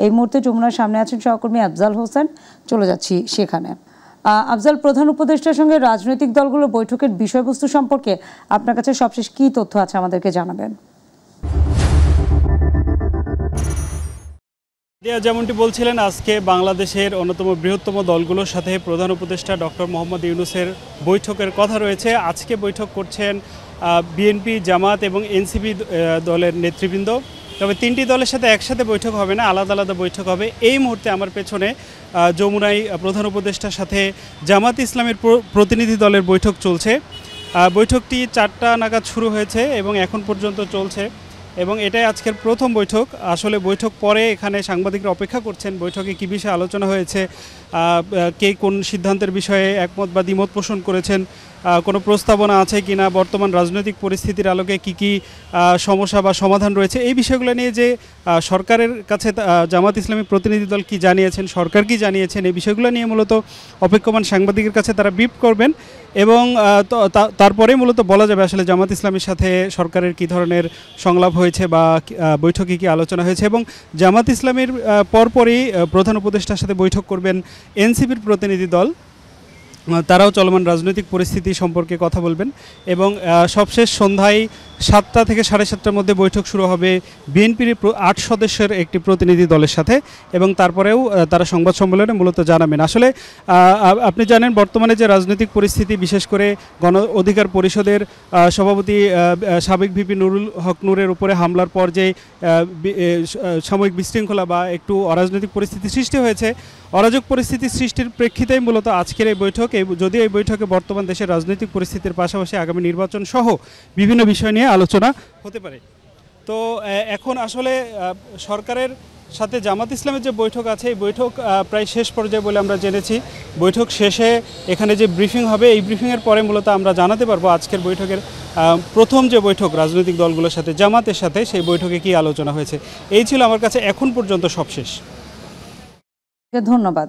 এই মুহূর্তে যমুনার সামনে আছেন সহকর্মী আফজাল হোসেন, চলে যাচ্ছি সেখানে। আফজাল, প্রধান উপদেষ্টার সঙ্গে রাজনৈতিক দলগুলোর বৈঠকের বিষয়বস্তু সম্পর্কে আপনার কাছে সবশেষ কী তথ্য আছে আমাদেরকে জানাবেন। যেমনটি বলছিলেন, আজকে বাংলাদেশের অন্যতম বৃহত্তম দলগুলোর সাথে প্রধান উপদেষ্টা ডক্টর মোহাম্মদ ইউনূসের বৈঠকের কথা রয়েছে। আজকে বৈঠক করছেন বিএনপি, জামাত এবং এনসিপি দলের নেতৃবৃন্দ। তবে তিনটি দলের সাথে একসাথে বৈঠক হবে না, আলাদা আলাদা বৈঠক হবে। এই মুহূর্তে আমার পেছনে যমুনায় প্রধান উপদেষ্টার সাথে জামাত ইসলামের প্রতিনিধি দলের বৈঠক চলছে। বৈঠকটি 4টা নাগাদ শুরু হয়েছে এবং এখন পর্যন্ত চলছে এবং এটাই আজকের প্রথম বৈঠক। আসলে বৈঠক পরে এখানে সাংবাদিকরা অপেক্ষা করছেন বৈঠকে কী বিষয়ে আলোচনা হয়েছে, কে কোন সিদ্ধান্তের বিষয়ে একমত বা দ্বিমত পোষণ করেছেন, কোনো প্রস্তাবনা আছে কি না, বর্তমান রাজনৈতিক পরিস্থিতির আলোকে কি কি সমস্যা বা সমাধান রয়েছে, এই বিষয়গুলো নিয়ে যে সরকারের কাছে জামাত ইসলামী প্রতিনিধি দল কী জানিয়েছেন, সরকার কী জানিয়েছেন, এই বিষয়গুলো নিয়ে মূলত অপেক্ষমান সাংবাদিকের কাছে তারা ব্রিফ করবেন এবং তারপরে মূলত বলা যাবে আসলে জামাত ইসলামীর সাথে সরকারের কী ধরনের সংলাপ হয়েছে বা বৈঠকে কী আলোচনা হয়েছে। এবং জামাত ইসলামীর পরপরই প্রধান উপদেষ্টার সাথে বৈঠক করবেন এনসিপির প্রতিনিধি দল, তারাও চলমান রাজনৈতিক পরিস্থিতি সম্পর্কে কথা বলবেন। এবং সবশেষ সন্ধ্যায় 7টা থেকে 7:30টার মধ্যে বৈঠক শুরু হবে বিএনপির 8 সদস্যের একটি প্রতিনিধি দলের সাথে এবং তারপরেও তারা সংবাদ সম্মেলনে মূলত জানাবেন। আসলে আপনি জানেন বর্তমানে যে রাজনৈতিক পরিস্থিতি, বিশেষ করে গণ অধিকার পরিষদের সভাপতি সাবেক ভিপি নুরুল হক নূরের উপরে হামলার পর যে সাময়িক বিশৃঙ্খলা বা একটু অরাজনৈতিক পরিস্থিতি সৃষ্টি হয়েছে, অরাজক পরিস্থিতি সৃষ্টির প্রেক্ষিতেই মূলত আজকের এই বৈঠক। যদিও এই বৈঠকে বর্তমান দেশের রাজনৈতিক পরিস্থিতির পাশাপাশি আগামী নির্বাচন সহ বিভিন্ন বিষয় নিয়ে আলোচনা হতে পারে। তো এখন আসলে সরকারের সাথে জামাত ইসলামের যে বৈঠক আছে, এই বৈঠক প্রায় শেষ পর্যায়ে বলে আমরা জেনেছি। বৈঠক শেষে এখানে যে ব্রিফিং হবে, এই ব্রিফিংয়ের পরে মূলত আমরা জানাতে পারবো আজকের বৈঠকের প্রথম যে বৈঠক রাজনৈতিক দলগুলোর সাথে, জামাতের সাথে, সেই বৈঠকে কী আলোচনা হয়েছে। এই ছিল আমার কাছে এখন পর্যন্ত সবশেষ। ধন্যবাদ।